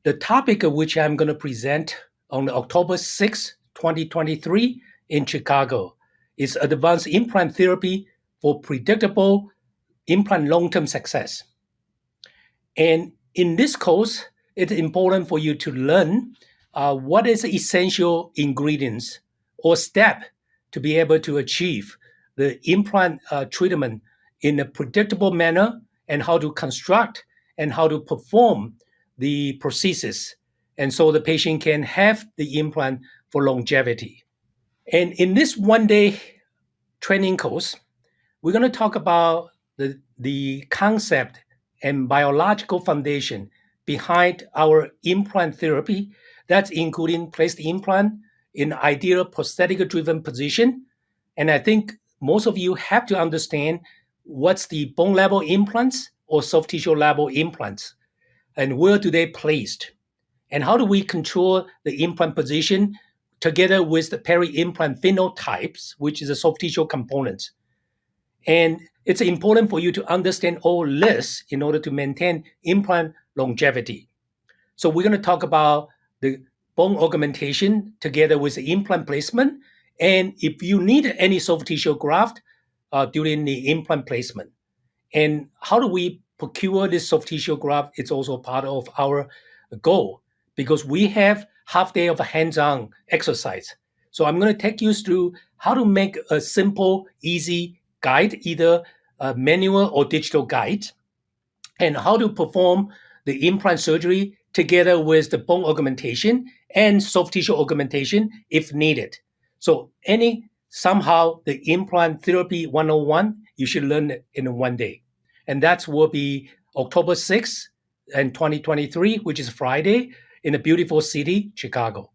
The topic of which I'm going to present on October 6, 2023 in Chicago is advanced implant therapy for predictable implant long-term success. And in this course, it's important for you to learn what is the essential ingredients or step to be able to achieve the implant treatment in a predictable manner, and how to construct and how to perform the prosthesis, and so the patient can have the implant for longevity. And in this one-day training course, we're going to talk about the concept and biological foundation behind our implant therapy. That's including place the implant in ideal prosthetic driven position. And I think most of you have to understand what's the bone level implants or soft tissue level implants and where do they placed, and how do we control the implant position together with the peri-implant phenotypes, which is a soft tissue component. And it's important for you to understand all this in order to maintain implant longevity. So we're going to talk about the bone augmentation together with the implant placement, and if you need any soft tissue graft during the implant placement. And how do we procure this soft tissue graft? It's also part of our goal because we have half day of hands-on exercise. So I'm going to take you through how to make a simple, easy guide, either a manual or digital guide, and how to perform the implant surgery together with the bone augmentation and soft tissue augmentation if needed. So somehow the implant therapy 101, you should learn it in one day. And that will be October 6th and 2023, which is Friday, in a beautiful city, Chicago.